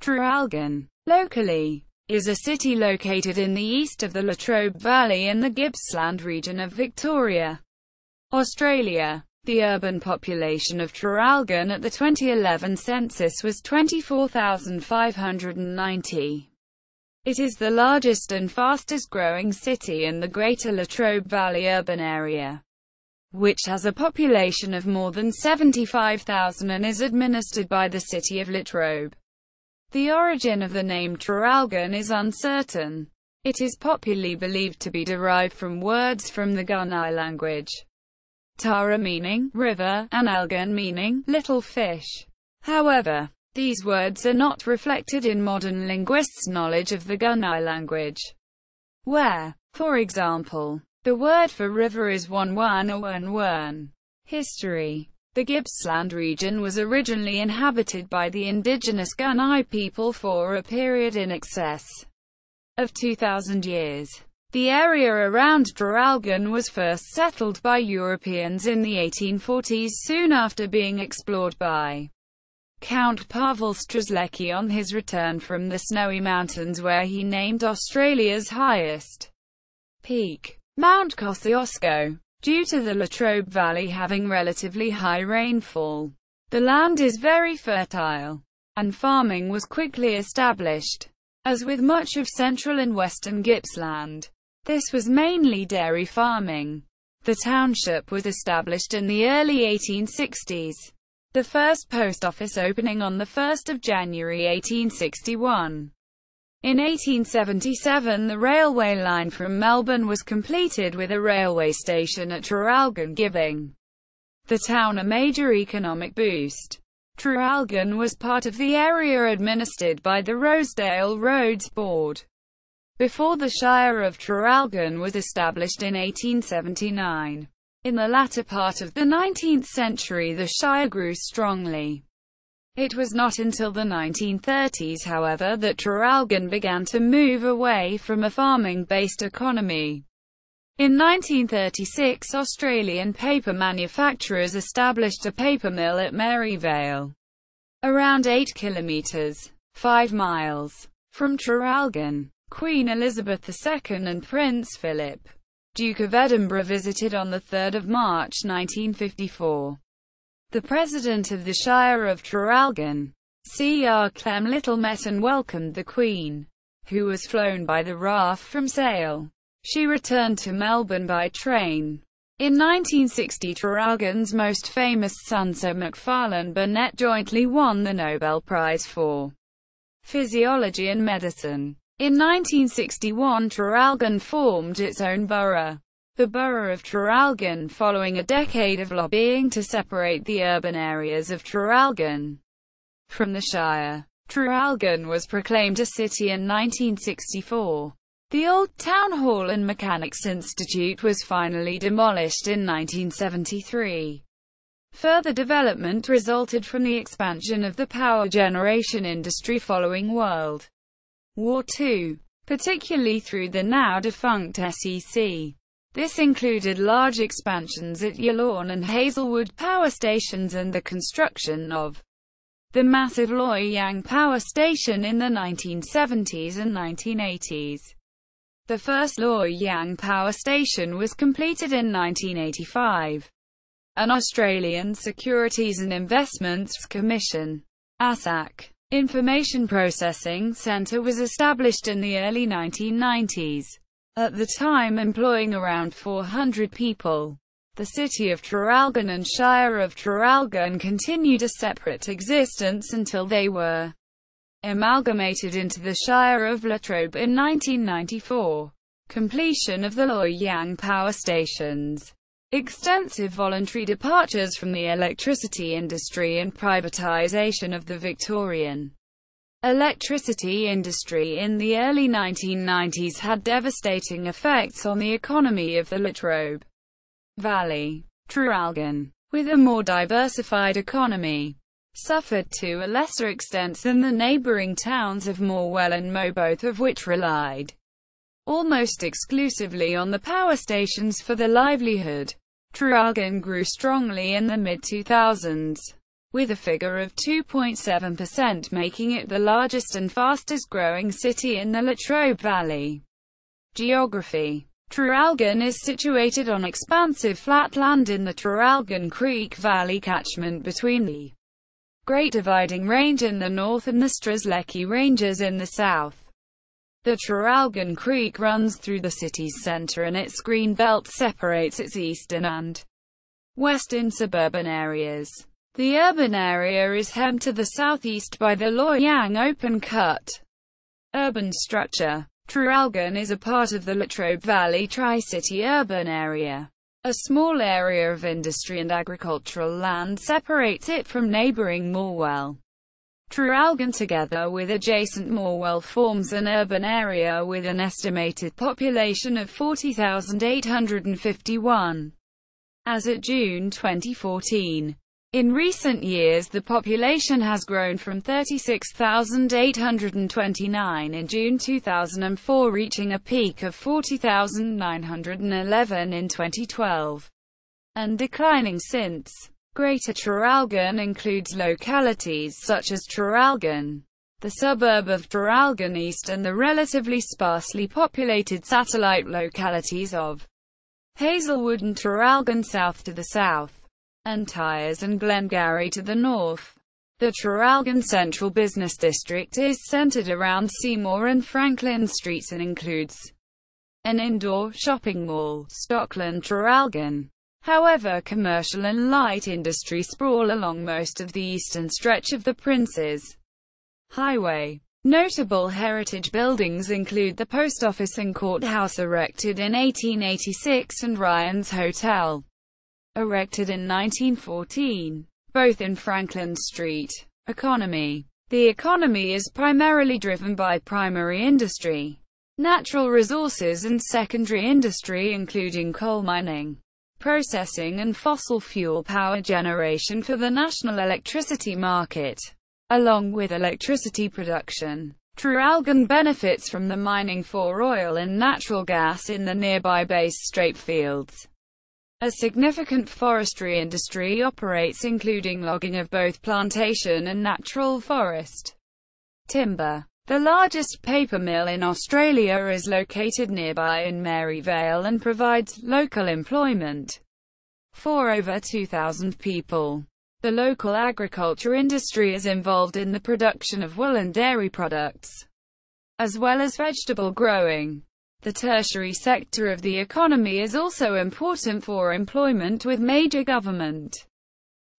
Traralgon, locally, is a city located in the east of the Latrobe Valley in the Gippsland region of Victoria, Australia. The urban population of Traralgon at the 2011 census was 24,590. It is the largest and fastest-growing city in the Greater Latrobe Valley urban area, which has a population of more than 75,000 and is administered by the City of Latrobe. The origin of the name Traralgon is uncertain. It is popularly believed to be derived from words from the Gunai language. Tarra meaning river, and algon meaning little fish. However, these words are not reflected in modern linguists' knowledge of the Gunai language, where, for example, the word for river is wurn or wurn. History. The Gippsland region was originally inhabited by the indigenous Gunai people for a period in excess of 2,000 years. The area around Traralgon was first settled by Europeans in the 1840s, soon after being explored by Count Pavel Strzelecki on his return from the Snowy Mountains, where he named Australia's highest peak, Mount Kosciuszko. Due to the Latrobe Valley having relatively high rainfall, the land is very fertile, and farming was quickly established. As with much of central and western Gippsland, this was mainly dairy farming. The township was established in the early 1860s, the first post office opening on 1 January 1861. In 1877 the railway line from Melbourne was completed with a railway station at Traralgon, giving the town a major economic boost. Traralgon was part of the area administered by the Rosedale Roads Board before the Shire of Traralgon was established in 1879. In the latter part of the 19th century the Shire grew strongly. It was not until the 1930s, however, that Traralgon began to move away from a farming-based economy. In 1936, Australian paper manufacturers established a paper mill at Maryvale, around 8 kilometres, 5 miles, from Traralgon. Queen Elizabeth II and Prince Philip, Duke of Edinburgh, visited on 3 March 1954. The President of the Shire of Traralgon, Sir Clem Little, met and welcomed the Queen, who was flown by the RAF from Sale. She returned to Melbourne by train. In 1960, Traralgon's most famous son Sir Macfarlane Burnet jointly won the Nobel Prize for Physiology and Medicine. In 1961, Traralgon formed its own borough, the Borough of Traralgon, following a decade of lobbying to separate the urban areas of Traralgon from the Shire. Traralgon was proclaimed a city in 1964. The old Town Hall and Mechanics Institute was finally demolished in 1973. Further development resulted from the expansion of the power generation industry following World War II, particularly through the now-defunct SEC. This included large expansions at Yallourn and Hazelwood power stations and the construction of the massive Loy Yang power station in the 1970s and 1980s. The first Loy Yang power station was completed in 1985. An Australian Securities and Investments Commission (ASAC) Information Processing Centre was established in the early 1990s. At the time employing around 400 people. The City of Traralgon and Shire of Traralgon continued a separate existence until they were amalgamated into the Shire of Latrobe in 1994. Completion of the Loy Yang power stations. Extensive voluntary departures from the electricity industry and privatisation of the Victorian electricity industry in the early 1990s had devastating effects on the economy of the Latrobe Valley. Traralgon, with a more diversified economy, suffered to a lesser extent than the neighbouring towns of Morwell and Moe, both of which relied almost exclusively on the power stations for their livelihood. Traralgon grew strongly in the mid-2000s. with a figure of 2.7%, making it the largest and fastest growing city in the Latrobe Valley. Geography. Traralgon is situated on expansive flat land in the Traralgon Creek Valley catchment between the Great Dividing Range in the north and the Strzelecki Ranges in the south. The Traralgon Creek runs through the city's center, and its green belt separates its eastern and western suburban areas. The urban area is hemmed to the southeast by the Loyang open-cut urban structure. Traralgon is a part of the Latrobe Valley Tri-City urban area. A small area of industry and agricultural land separates it from neighboring Morwell. Traralgon, together with adjacent Morwell, forms an urban area with an estimated population of 40,851 as at June 2014. In recent years, the population has grown from 36,829 in June 2004, reaching a peak of 40,911 in 2012, and declining since. Greater Traralgon includes localities such as Traralgon, the suburb of Traralgon East, and the relatively sparsely populated satellite localities of Hazelwood and Traralgon South to the south, and Tyers and Glengarry to the north. The Traralgon Central Business District is centered around Seymour and Franklin Streets and includes an indoor shopping mall, Stockland Traralgon. However, commercial and light industry sprawl along most of the eastern stretch of the Princes Highway. Notable heritage buildings include the post office and courthouse, erected in 1886, and Ryan's Hotel, erected in 1914, both in Franklin Street. Economy. The economy is primarily driven by primary industry, natural resources, and secondary industry including coal mining, processing, and fossil fuel power generation for the national electricity market. Along with electricity production, Traralgon benefits from the mining for oil and natural gas in the nearby Bass Strait fields. A significant forestry industry operates, including logging of both plantation and natural forest timber. The largest paper mill in Australia is located nearby in Maryvale and provides local employment for over 2,000 people. The local agriculture industry is involved in the production of wool and dairy products, as well as vegetable growing. The tertiary sector of the economy is also important for employment, with major government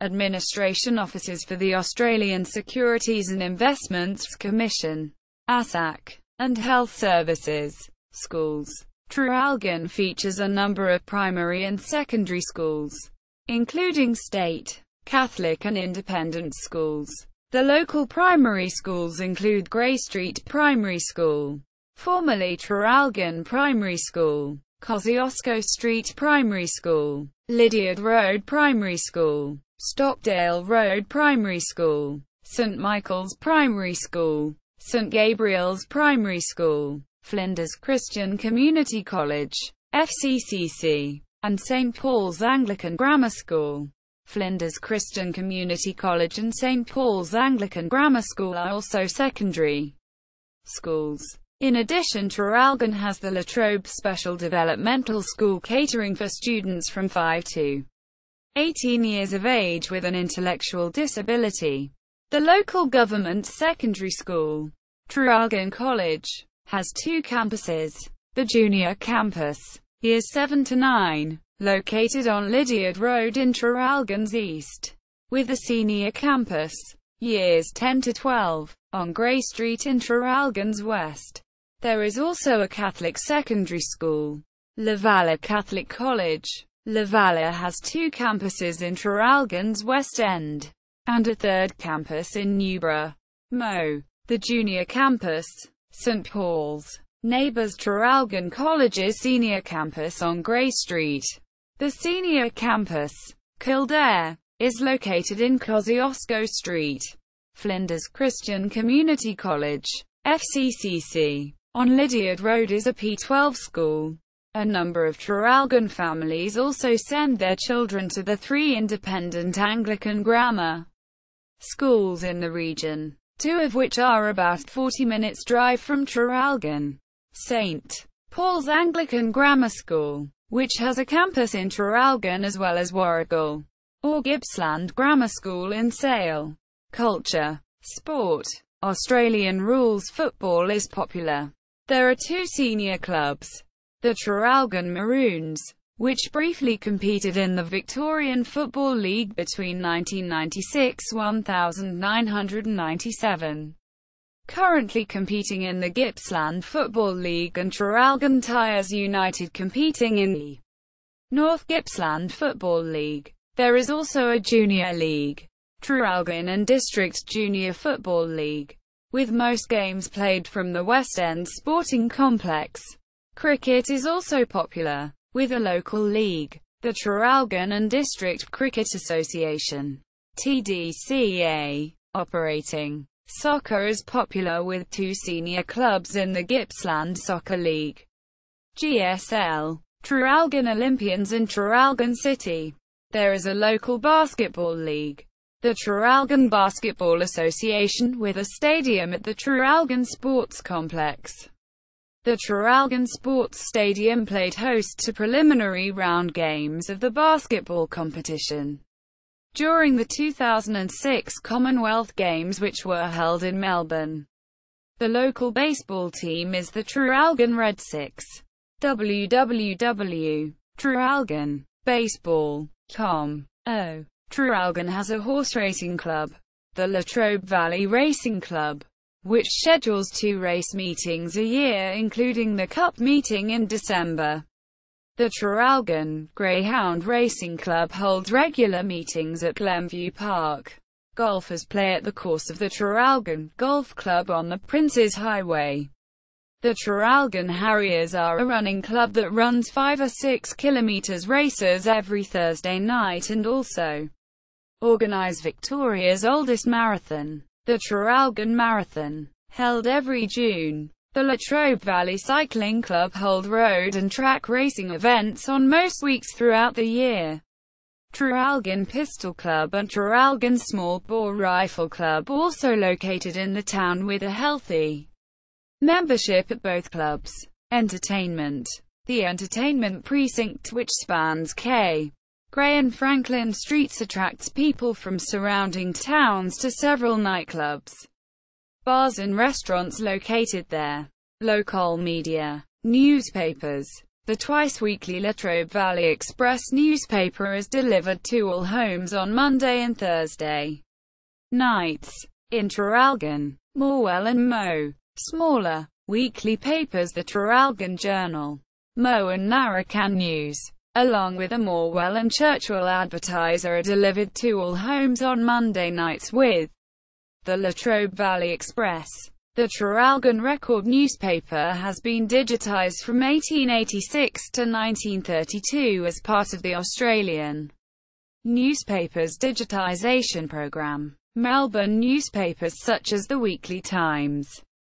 administration offices for the Australian Securities and Investments Commission, ASAC, and health services. Schools. Traralgon features a number of primary and secondary schools, including state, Catholic, and independent schools. The local primary schools include Grey Street Primary School, formerly Traralgon Primary School, Kosciuszko Street Primary School, Lydiard Road Primary School, Stockdale Road Primary School, St Michael's Primary School, St Gabriel's Primary School, Flinders Christian Community College, FCCC, and St Paul's Anglican Grammar School. Flinders Christian Community College and St Paul's Anglican Grammar School are also secondary schools. In addition, Traralgon has the Latrobe Special Developmental School, catering for students from 5 to 18 years of age with an intellectual disability. The local government secondary school, Traralgon College, has 2 campuses. The junior campus, years 7 to 9, located on Lydiard Road in Traralgon's east, with the senior campus, years 10 to 12, on Grey Street in Traralgon's west. There is also a Catholic secondary school, Lavallee Catholic College. Lavallee has 2 campuses in Traralgon's west end, and a 3rd campus in Newborough, Mo. The junior campus, St Paul's, neighbours Traralgon College's senior campus on Grey Street. The senior campus, Kildare, is located in Kosciuszko Street. Flinders Christian Community College, FCCC, on Lydiard Road is a P12 school. A number of Traralgon families also send their children to the 3 independent Anglican grammar schools in the region, two of which are about 40 minutes drive from Traralgon. St. Paul's Anglican Grammar School, which has a campus in Traralgon as well as Warrigal, or Gippsland Grammar School in Sale. Culture. Sport. Australian rules football is popular. There are two senior clubs. The Traralgon Maroons, which briefly competed in the Victorian Football League between 1996–1997. Currently competing in the Gippsland Football League, and Traralgon Tyres United competing in the North Gippsland Football League. There is also a junior league, Traralgon and District Junior Football League, with most games played from the West End Sporting Complex. Cricket is also popular, with a local league, the Traralgon and District Cricket Association, TDCA, operating. Soccer is popular with two senior clubs in the Gippsland Soccer League, GSL, Traralgon Olympians and Traralgon City. There is a local basketball league, the Traralgon Basketball Association, with a stadium at the Traralgon Sports Complex. The Traralgon Sports Stadium played host to preliminary round games of the basketball competition during the 2006 Commonwealth Games, which were held in Melbourne. The local baseball team is the Traralgon Red Six. www.traralgonbaseball.com. Traralgon has a horse racing club, the Latrobe Valley Racing Club, which schedules 2 race meetings a year, including the Cup meeting in December. The Traralgon Greyhound Racing Club holds regular meetings at Glenview Park. Golfers play at the course of the Traralgon Golf Club on the Princes Highway. The Traralgon Harriers are a running club that runs 5 or 6 kilometres races every Thursday night and also organise Victoria's oldest marathon, the Traralgon Marathon, held every June. The Latrobe Valley Cycling Club hold road and track racing events on most weeks throughout the year. Traralgon Pistol Club and Traralgon Small Bore Rifle Club, also located in the town, with a healthy membership at both clubs. Entertainment. The entertainment precinct, which spans Gray and Franklin Streets, attracts people from surrounding towns to several nightclubs, bars and restaurants located there. Local media. Newspapers. The twice-weekly Latrobe Valley Express newspaper is delivered to all homes on Monday and Thursday nights. In Traralgon, Morwell and Moe. Smaller weekly papers, the Traralgon Journal, Moe and Narrachan News, along with a Morwell and Churchwell Advertiser, are delivered to all homes on Monday nights, with the Latrobe Valley Express. The Traralgon Record newspaper has been digitised from 1886 to 1932 as part of the Australian newspapers digitisation program. Melbourne newspapers such as the Weekly Times,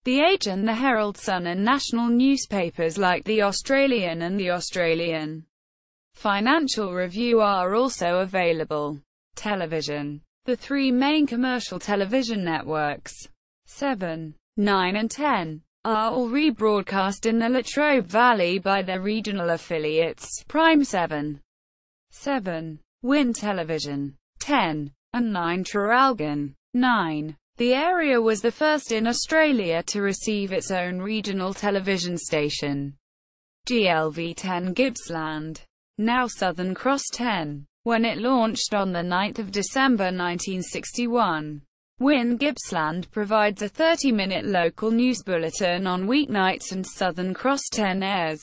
The Age and the Herald Sun, and national newspapers like the Australian and the Australian Financial Review are also available. Television. The 3 main commercial television networks, 7, 9 and 10, are all rebroadcast in the Latrobe Valley by their regional affiliates, Prime 7, Win Television, 10, and 9 Traralgon, 9. The area was the first in Australia to receive its own regional television station. GLV 10 Gippsland, now Southern Cross 10, when it launched on the 9th of December 1961. Win Gippsland provides a 30-minute local news bulletin on weeknights, and Southern Cross 10 airs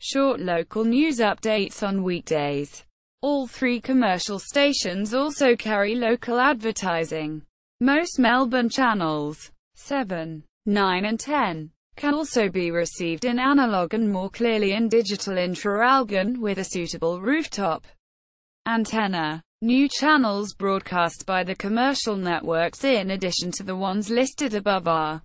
short local news updates on weekdays. All 3 commercial stations also carry local advertising. Most Melbourne channels, 7, 9 and 10, can also be received in analog and more clearly in digital in Traralgon, with a suitable rooftop antenna. New channels broadcast by the commercial networks, in addition to the ones listed above, are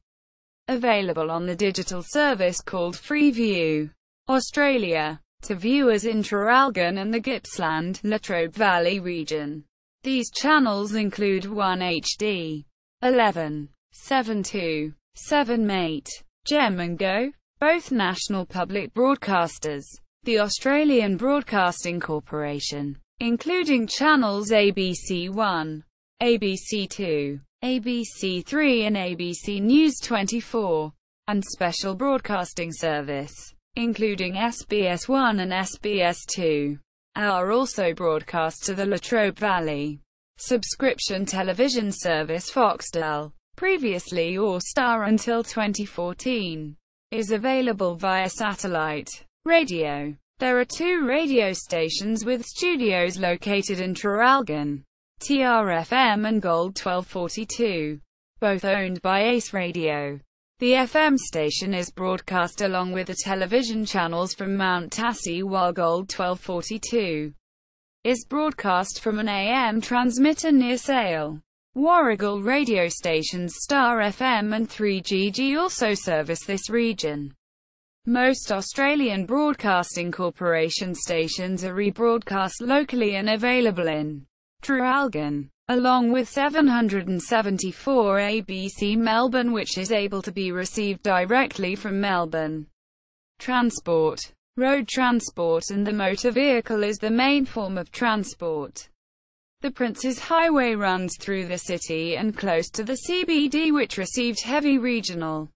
available on the digital service called Freeview Australia, to viewers in Traralgon and the Gippsland, Latrobe Valley region. These channels include 1HD, 11, 72, 78, Gem and Go, both national public broadcasters. The Australian Broadcasting Corporation, including channels ABC1, ABC2, ABC3 and ABC News 24, and Special Broadcasting Service, including SBS1 and SBS2, are also broadcast to the Latrobe Valley. Subscription television service Foxtel, previously All Star until 2014, is available via satellite radio. There are 2 radio stations with studios located in Traralgon, TRFM and Gold 1242, both owned by Ace Radio. The FM station is broadcast along with the television channels from Mount Tassie, while Gold 1242 is broadcast from an AM transmitter near Sale. Warrigal radio stations Star FM and 3GG also service this region. Most Australian Broadcasting Corporation stations are rebroadcast locally and available in Traralgon, along with 774 ABC Melbourne, which is able to be received directly from Melbourne. Transport. Road transport and the motor vehicle is the main form of transport. The Princes Highway runs through the city and close to the CBD, which received heavy regional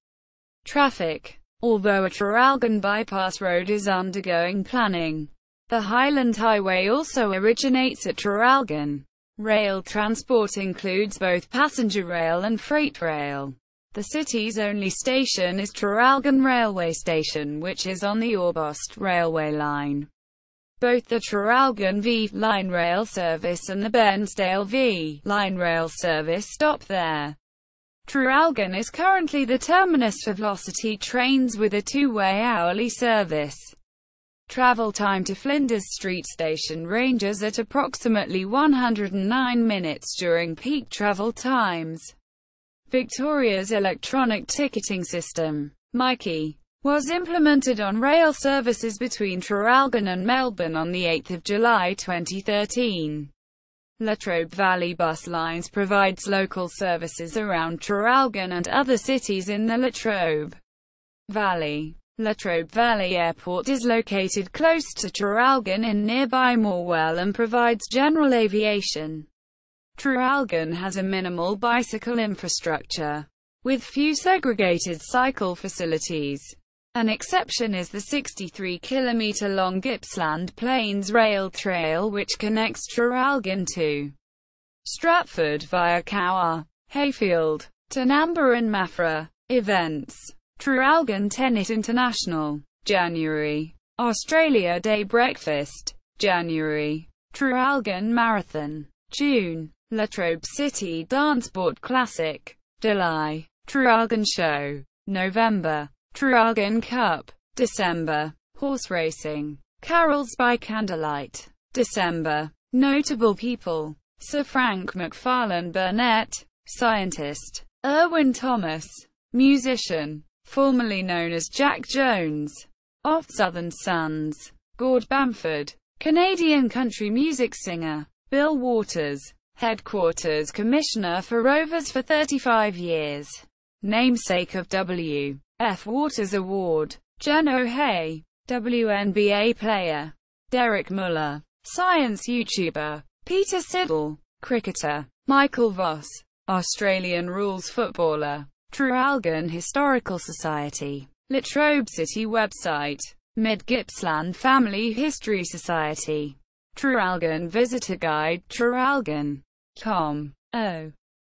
traffic. Although a Traralgon bypass road is undergoing planning, the Highland Highway also originates at Traralgon. Rail transport includes both passenger rail and freight rail. The city's only station is Traralgon Railway Station, which is on the Orbost railway line. Both the Traralgon V line rail service and the Bairnsdale V line rail service stop there. Traralgon is currently the terminus for Velocity trains with a 2-way hourly service. Travel time to Flinders Street Station ranges at approximately 109 minutes during peak travel times. Victoria's electronic ticketing system, Mikey, was implemented on rail services between Traralgon and Melbourne on 8 July 2013. Latrobe Valley Bus Lines provides local services around Traralgon and other cities in the Latrobe Valley. Latrobe Valley Airport is located close to Traralgon in nearby Morwell and provides general aviation. Traralgon has a minimal bicycle infrastructure, with few segregated cycle facilities. An exception is the 63-kilometre-long Gippsland Plains Rail Trail, which connects Traralgon to Stratford via Cowra, Hayfield, Tanamba and Maffra. Events: Traralgon Tennis International, January. Australia Day Breakfast, January. Traralgon Marathon, June. Latrobe City Danceboard Classic, July. Traralgon Show, November. Traralgon Cup, December. Horse racing, Carols by Candlelight, December. Notable people: Sir Frank McFarlane Burnett, scientist; Erwin Thomas, musician, formerly known as Jack Jones, of Southern Sons; Gord Bamford, Canadian country music singer; Bill Waters, Headquarters Commissioner for Rovers for 35 years, namesake of W. F. Waters Award; Jen O'Hay, WNBA player; Derek Muller, science YouTuber; Peter Siddle, cricketer; Michael Voss, Australian rules footballer. Traralgon Historical Society, Latrobe City website, Mid-Gippsland Family History Society, Traralgon Visitor Guide, Traralgon.com.